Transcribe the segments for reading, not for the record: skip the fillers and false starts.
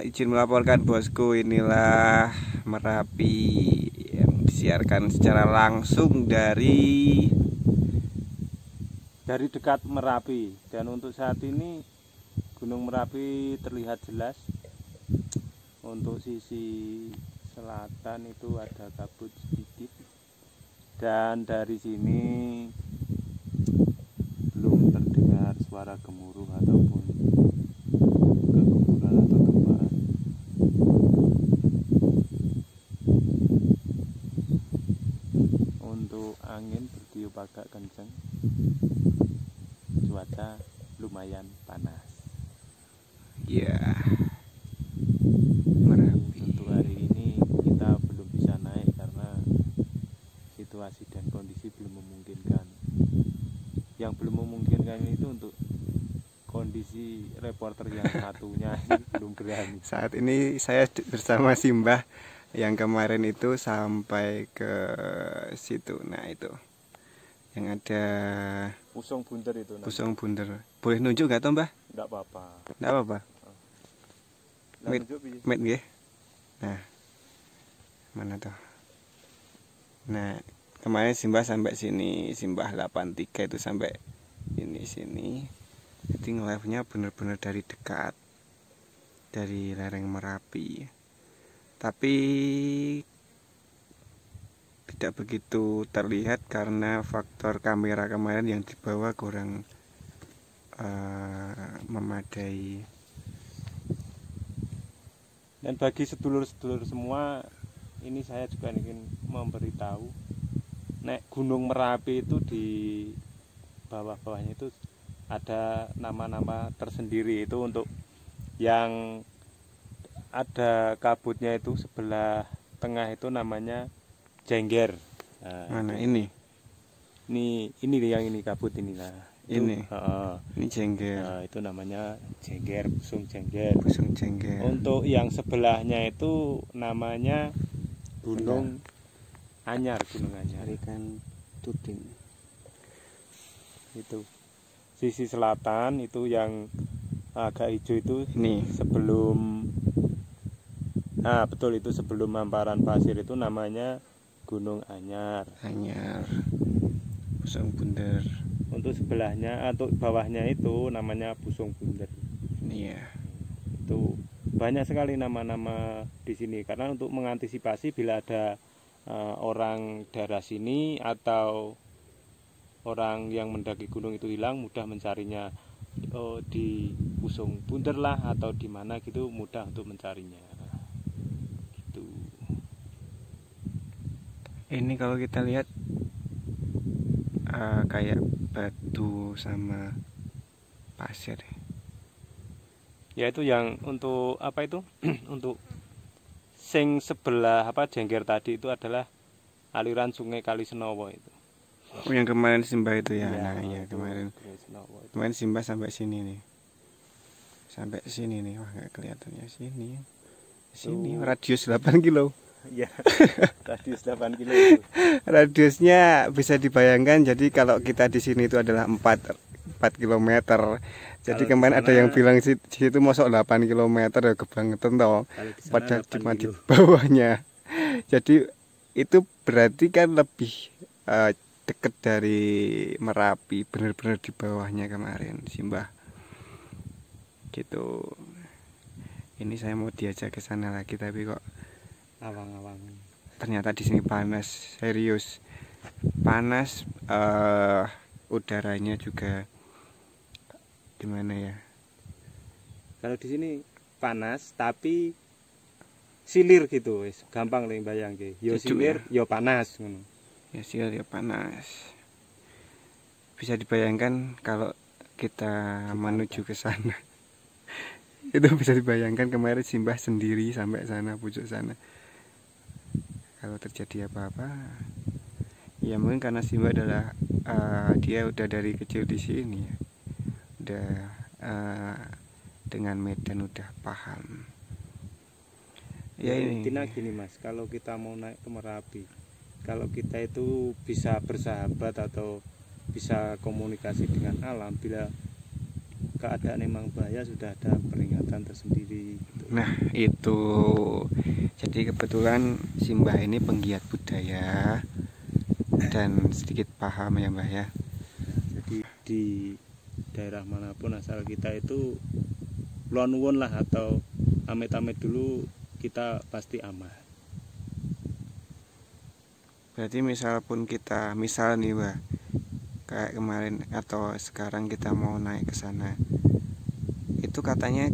izin melaporkan bosku, inilah Merapi yang disiarkan secara langsung dari dekat Merapi. Dan untuk saat ini Gunung Merapi terlihat jelas. Untuk sisi selatan itu ada kabut sedikit, dan dari sini belum terdengar suara gemuruh ataupun keguguran atau gempa. Untuk angin bertiup agak kencang, cuaca lumayan panas. Ya, Merapi. Untuk hari ini kita belum bisa naik karena situasi dan kondisi belum memungkinkan. Yang belum memungkinkan itu untuk kondisi reporter yang satunya belum berani. Saat ini saya bersama Simbah yang kemarin itu sampai ke situ. Nah itu yang ada Pusong Bunder itu. Pusong Bunder. Boleh nunjuk gak toh Mbah? Enggak apa-apa. Enggak apa-apa. Met nggih. Nah. Mana tuh? Nah, kemarin Simbah sampai sini, Simbah 83 itu sampai sini. Jadi nge-live-nya benar-benar dari dekat. Dari lereng Merapi. Tapi tidak begitu terlihat karena faktor kamera kemarin yang dibawa kurang memadai. Dan bagi sedulur-sedulur semua, ini saya juga ingin memberitahu, nek Gunung Merapi itu di bawah-bawahnya itu ada nama-nama tersendiri. Itu untuk yang ada kabutnya itu sebelah tengah itu namanya Jengger. Nah, mana ini? Ini yang ini kabut inilah. Ini Jengger. Nah, itu namanya Jengger, Pusong Jengger. Pusong Jengger. Untuk yang sebelahnya itu namanya Gunung Anyar, Gunung Anyar. Ikan Tuding. Itu sisi selatan itu yang agak hijau itu ini sebelum, nah betul, itu sebelum hamparan pasir itu namanya Gunung Anyar. Anyar. Pusong Bunder. Untuk sebelahnya atau bawahnya itu namanya Pusong Bunder. Iya. Itu banyak sekali nama-nama di sini karena untuk mengantisipasi bila ada orang daerah sini atau orang yang mendaki gunung itu hilang, mudah mencarinya di Pusong Bunder lah atau di mana gitu, mudah untuk mencarinya. Gitu. Ini kalau kita lihat kayak batu sama pasir. Ya itu yang untuk apa itu? Untuk sing sebelah Jengger tadi itu adalah aliran Sungai Kalisenowo itu. Oh, yang kemarin Simbah itu ya. Nah, iya kemarin Simbah sampai sini nih. Sampai sini nih. Wah, enggak kelihatan ya sini. Sini radius 8 kilo. Iya. Radius 8 kilo itu. Radiusnya bisa dibayangkan, jadi kalau kita di sini itu adalah 4 km. Jadi kalau kemarin ada yang bilang situ masuk 8 km ya kebangetan toh. Padahal cuma di bawahnya. Jadi itu berarti kan lebih dekat dari Merapi, benar-benar di bawahnya kemarin Simbah. Gitu. Ini saya mau diajak ke sana lagi tapi kok awang-awang. Ternyata di sini panas, serius. Panas, udaranya juga gimana ya? Kalau di sini panas tapi silir gitu, gampang nih bayang ke. Yo silir, yo panas ngono. Ya silir, yo panas. Bisa dibayangkan kalau kita menuju ke sana. Itu bisa dibayangkan kemarin Simbah sendiri sampai sana, pucuk sana. Kalau terjadi apa-apa, ya mungkin karena Simbah adalah dia udah dari kecil di sini ya. Udah dengan medan udah paham. Ya intinya gini Mas, kalau kita mau naik ke Merapi, kalau kita itu bisa bersahabat atau bisa komunikasi dengan alam, bila keadaan memang bahaya sudah ada peringatan tersendiri gitu. Nah itu, jadi kebetulan Simbah ini penggiat budaya dan sedikit paham ya Mbah ya. Jadi di daerah manapun asal kita itu kulon nuwun lah, atau amit-amit dulu kita pasti aman. Berarti misal nih Mbah, kayak kemarin atau sekarang kita mau naik ke sana, itu katanya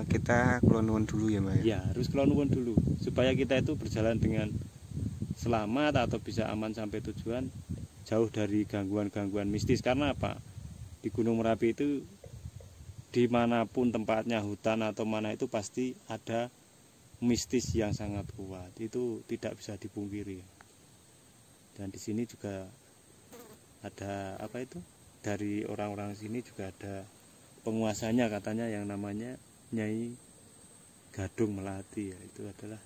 kita kulon nuwun dulu ya Mbah ya? Ya harus kulon nuwun dulu supaya kita itu berjalan dengan selamat atau bisa aman sampai tujuan, jauh dari gangguan-gangguan mistis. Karena apa? Di Gunung Merapi itu dimanapun tempatnya, hutan atau mana itu pasti ada mistis yang sangat kuat. Itu tidak bisa dipungkiri. Dan di sini juga ada apa itu? Dari orang-orang sini juga ada penguasanya katanya yang namanya Nyai Gadung Melati ya. Itu adalah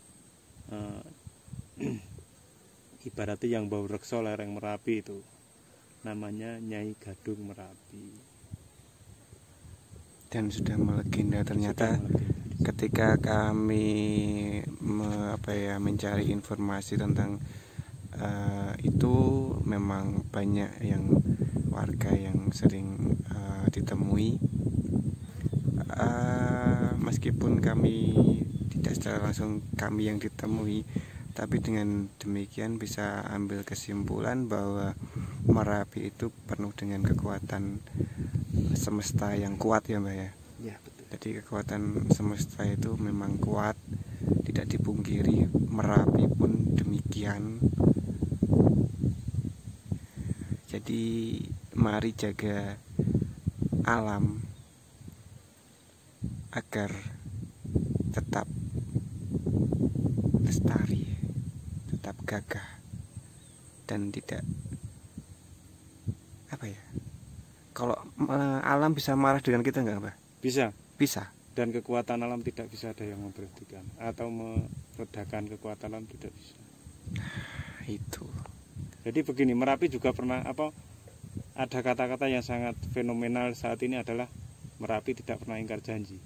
ibaratnya yang bau rekso lereng Merapi, itu namanya Nyai Gadung Merapi. Dan sudah melegenda ternyata. Ketika kami mencari informasi tentang itu, memang banyak yang warga yang sering ditemui, meskipun kami tidak secara langsung kami yang ditemui, tapi dengan demikian bisa ambil kesimpulan bahwa Merapi itu penuh dengan kekuatan semesta yang kuat ya Mbak ya. Ya, betul. Jadi kekuatan semesta itu memang kuat, tidak dipungkiri. Merapi pun demikian. Jadi mari jaga alam agar tetap lestari, tetap gagah, dan tidak apa ya, kalau alam bisa marah dengan kita nggak Mbak? Bisa. Dan kekuatan alam tidak bisa ada yang memberhentikan atau meredakan kekuatan alam, tidak bisa. Itu. Jadi begini, Merapi juga pernah ada kata-kata yang sangat fenomenal saat ini adalah Merapi tidak pernah ingkar janji.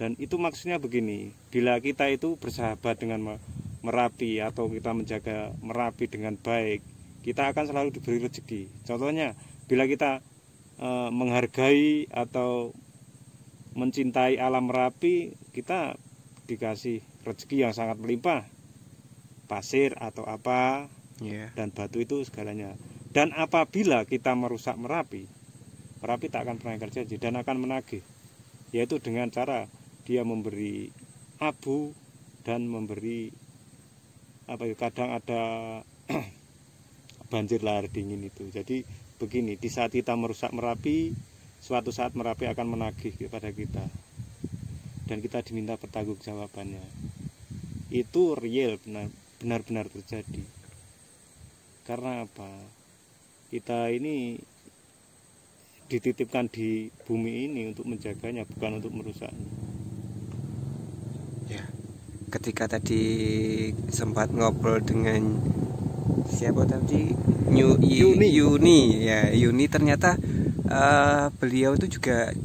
Dan itu maksudnya begini, bila kita itu bersahabat dengan Merapi atau kita menjaga Merapi dengan baik, kita akan selalu diberi rezeki. Contohnya, bila kita menghargai atau mencintai alam Merapi, kita dikasih rezeki yang sangat melimpah, pasir atau apa, dan batu itu segalanya. Dan apabila kita merusak Merapi, Merapi tak akan pernah ingkar janji dan akan menagih, yaitu dengan cara dia memberi abu dan memberi kadang ada banjir lahar dingin itu. Jadi begini, di saat kita merusak Merapi, suatu saat Merapi akan menagih kepada kita dan kita diminta pertanggungjawabannya. Itu real, benar-benar terjadi. Karena apa? Kita ini dititipkan di bumi ini untuk menjaganya, bukan untuk merusaknya. Ya, ketika tadi sempat ngobrol dengan siapa tadi, Yuni, ternyata beliau itu juga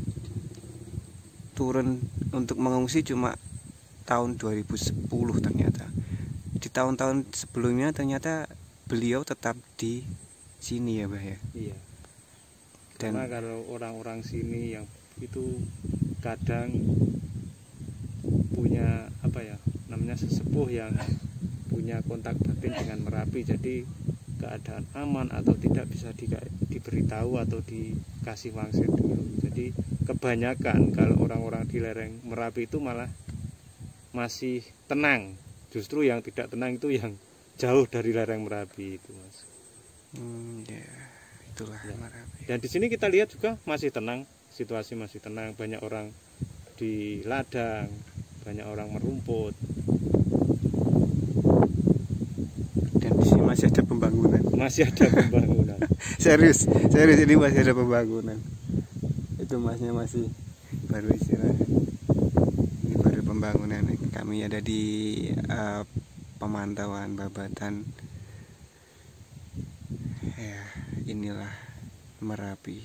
turun untuk mengungsi cuma tahun 2010 ternyata. Di tahun-tahun sebelumnya ternyata beliau tetap di sini ya Mbah ya. Iya. Dan karena kalau orang-orang sini yang itu kadang punya namanya sesepuh yang punya kontak batin dengan Merapi, jadi keadaan aman atau tidak bisa diberitahu atau dikasih wangsit dulu. Jadi kebanyakan kalau orang-orang di lereng Merapi itu malah masih tenang. Justru yang tidak tenang itu yang jauh dari lereng Merapi itu, Mas. Ya, itulah ya. Merapi. Dan di sini kita lihat juga masih tenang, situasi masih tenang. Banyak orang di ladang, banyak orang merumput. Dan di sini masih ada pembangunan. Masih ada pembangunan. serius ini masih ada pembangunan. Itu masnya masih baru istilahnya. Ini baru pembangunan. Kami ada di pemantauan babatan. Ya, inilah Merapi.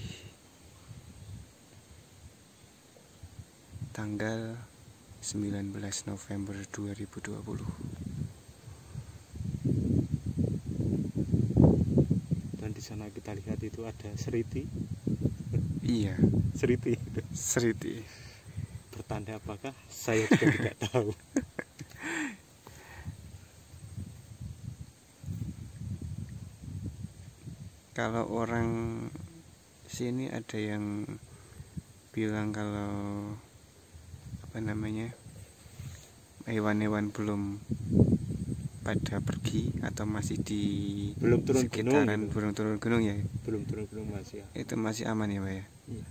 tanggal 19 November 2020. Dan di sana kita lihat itu ada seriti. Iya, Seriti. seriti. Bertanda apakah? Saya juga tidak tahu. Kalau orang sini ada yang bilang kalau apa namanya, hewan-hewan belum pada pergi atau masih di Belum turun sekitaran gunung gitu. belum turun gunung ya, Belum turun gunung masih ya. itu masih aman ya Pak ya. Iya.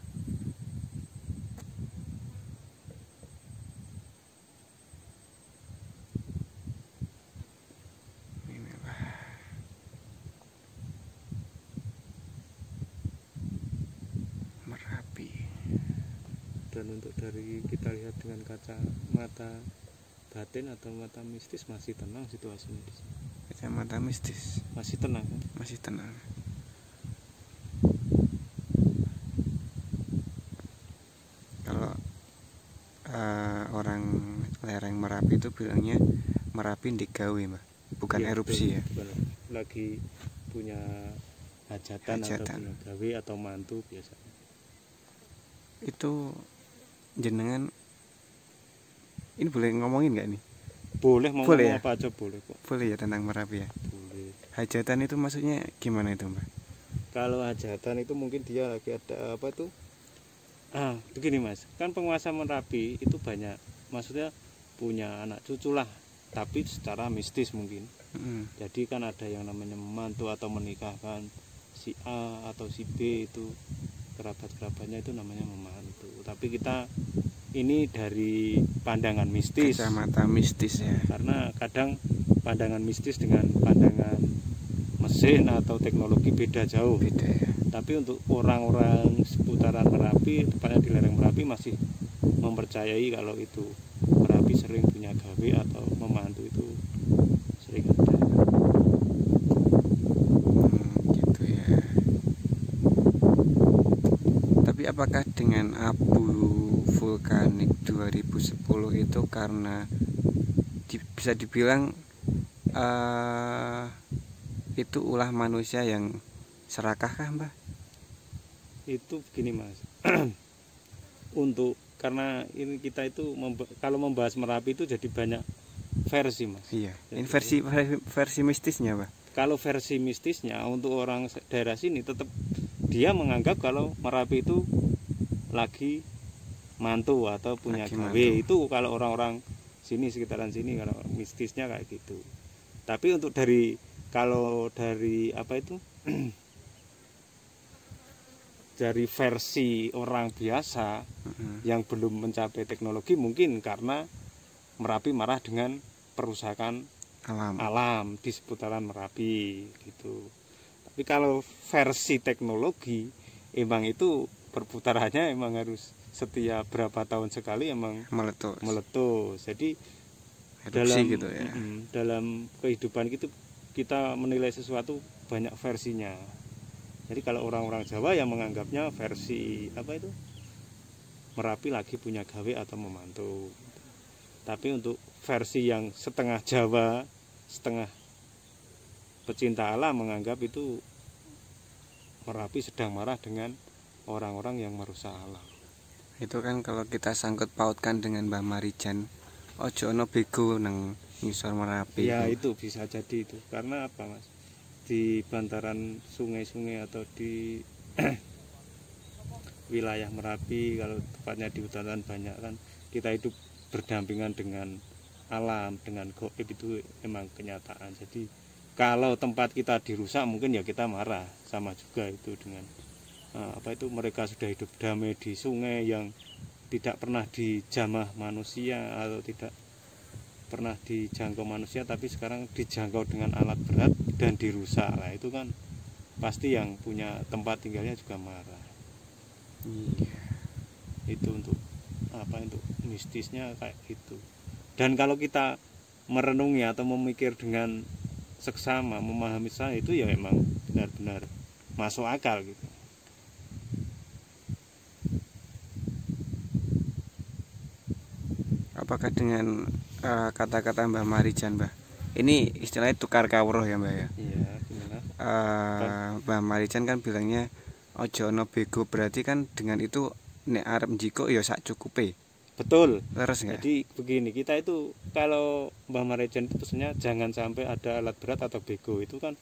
Ini Pak. Merapi. Dan untuk dari kita lihat dengan kacamata batin atau mata mistis masih tenang situasinya di sini. Kacamata mistis Masih tenang kan? masih tenang. Kalau orang lereng Merapi itu bilangnya Merapi digawe Mbak, bukan Iya, erupsi betul. ya. Bukan lagi punya hajatan atau Hajatan. punya gawe atau mantu biasanya. Itu jenengan ini boleh ngomongin nggak nih? Boleh mau Boleh ngomong ya? apa aja boleh kok. Boleh ya tentang Merapi ya. Boleh. Hajatan itu maksudnya gimana itu Mbak? Kalau hajatan itu mungkin dia lagi ada apa tuh? Begini Mas, kan penguasa Merapi itu banyak, maksudnya punya anak cucu lah, tapi secara mistis mungkin. Jadi kan ada yang namanya memantu atau menikahkan si A atau si B, itu kerabat-kerabatnya itu namanya memantu. Tapi kita ini dari pandangan mistis. Kacamata mistis ya. Karena kadang pandangan mistis dengan pandangan mesin atau teknologi beda jauh. Beda ya. Tapi untuk orang-orang seputaran Merapi, tepatnya di lereng Merapi, masih mempercayai kalau itu Merapi sering punya gawe atau memantu itu sering ada. Gitu ya. Tapi apakah dengan abu vulkanik 2010 itu karena bisa dibilang itu ulah manusia yang serakah kah Mbak? Itu begini Mas. Karena ini kita itu kalau membahas Merapi itu jadi banyak versi Mas. Iya. Jadi, Ini versi mistisnya Mbak. Kalau versi mistisnya untuk orang daerah sini tetap dia menganggap kalau Merapi itu lagi mantu atau punya Lagi gawe. mantu. Itu kalau orang-orang sini, sekitaran sini, kalau mistisnya kayak gitu. Tapi untuk dari apa itu dari versi orang biasa yang belum mencapai teknologi, mungkin karena Merapi marah dengan perusakan alam di seputaran Merapi gitu. Tapi kalau versi teknologi emang itu perputarannya emang harus setiap berapa tahun sekali emang meletus. Jadi erupsi gitu ya. Dalam kehidupan itu kita menilai sesuatu banyak versinya. Jadi kalau orang-orang Jawa yang menganggapnya versi apa itu Merapi lagi punya gawe atau memantu. Tapi untuk versi yang setengah Jawa, setengah pecinta alam menganggap itu Merapi sedang marah dengan orang-orang yang merusak alam. Itu kan kalau kita sangkut pautkan dengan Mbah Marijan, ojo ono bego nang ngisor Merapi. Ya itu bisa jadi itu. Karena apa Mas? Di bantaran sungai-sungai atau di wilayah Merapi, kalau tepatnya di hutan banyak kan, kita hidup berdampingan dengan alam, dengan gaib, itu emang kenyataan. Jadi kalau tempat kita dirusak mungkin ya kita marah, sama juga itu dengan apa itu mereka sudah hidup damai di sungai yang tidak pernah dijamah manusia atau tidak pernah dijangkau manusia, tapi sekarang dijangkau dengan alat berat dan dirusak. Nah itu kan pasti yang punya tempat tinggalnya juga marah. Iya. Itu untuk apa, untuk mistisnya kayak gitu. Dan kalau kita merenungi atau memikir dengan seksama, memahami saya, itu ya emang benar-benar masuk akal gitu. apakah dengan kata-kata Mbah Marijan, Mbah? Ini istilahnya tukar kawruh ya, Mbah ya? Iya, gimana? Mbah Marijan kan bilangnya ojo ono bego, berarti kan dengan itu nek arep njiko ya sak cukupe. Betul. Leres nggak? Jadi begini, kita itu kalau Mbah Marijan itu pesannya jangan sampai ada alat berat atau bego. Itu kan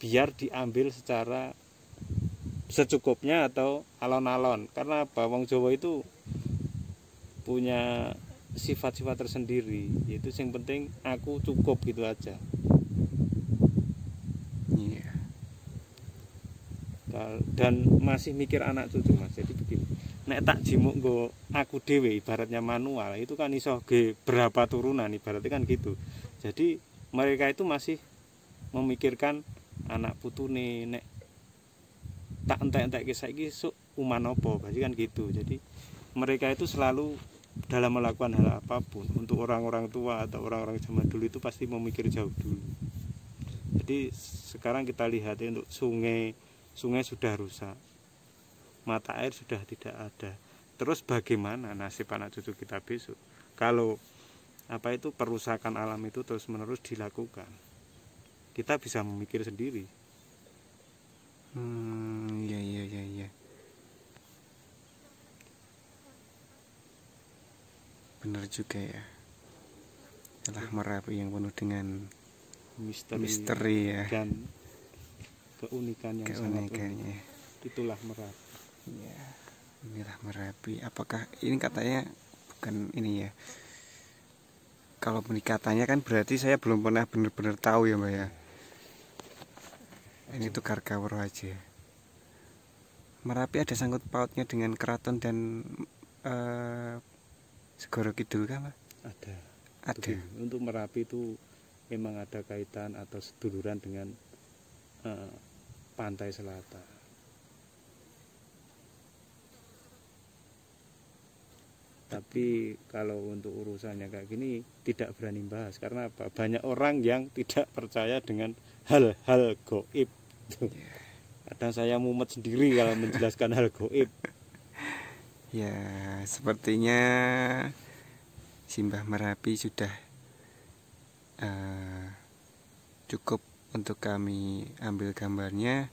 biar diambil secara secukupnya atau alon-alon. Karena bawang Jawa itu punya sifat-sifat tersendiri, yaitu yang penting aku cukup gitu aja. Iya. Dan masih mikir anak cucu, Mas. Jadi begini, nek tak jimuk nggo aku dhewe ibaratnya manual, itu kan iso ge berapa turunan ibaratnya kan gitu. Jadi mereka itu masih memikirkan anak putune, nek tak entek-entek saiki sok uman apa, berarti kan gitu. Jadi mereka itu selalu dalam melakukan hal apapun untuk orang-orang tua atau orang-orang zaman dulu itu pasti memikir jauh dulu. Jadi sekarang kita lihat ya, untuk sungai sudah rusak, mata air sudah tidak ada. Terus bagaimana nasib anak cucu kita besok kalau perusakan alam itu terus menerus dilakukan? Kita bisa memikir sendiri. Iya. Benar juga ya. Telah Merapi yang penuh dengan misteri ya. Dan keunikan yang sangat unik. Itulah Merapi. Iya. Inilah Merapi. Apakah ini katanya bukan ini ya? Kalau katanya kan berarti saya belum pernah benar-benar tahu ya, Mbak ya. Ini tukar kawruh aja. Merapi ada sangkut pautnya dengan keraton dan Segoro Kidul kan, Pak? Ada. Ada. Untuk Merapi itu memang ada kaitan atau seduluran dengan pantai selatan. Tapi kalau untuk urusannya kayak gini tidak berani bahas karena apa? Banyak orang yang tidak percaya dengan hal-hal gaib. Kadang saya mumet sendiri kalau menjelaskan hal gaib. Ya, sepertinya Simbah Merapi sudah cukup untuk kami ambil gambarnya.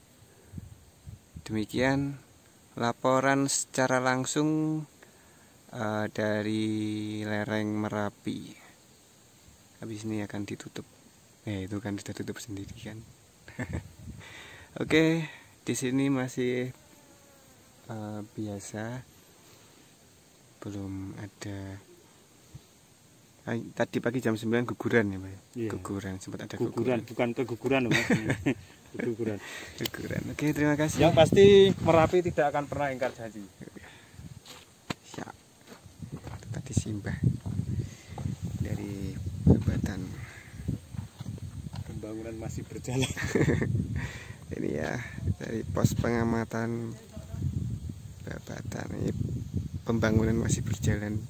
Demikian laporan secara langsung dari lereng Merapi. Habis ini akan ditutup. Itu kan sudah tutup sendiri kan. Oke, di sini masih biasa. Belum ada. Tadi pagi jam 9 guguran ya, Pak. Iya. Guguran, sempat ada guguran. Bukan keguguran, Mas. Guguran. Oke, terima kasih. Yang pasti Merapi tidak akan pernah ingkar janji. Siap. Itu tadi Simbah dari Babatan. Pembangunan masih berjalan. Ini ya dari pos pengamatan Babatan. Ini pembangunan masih berjalan.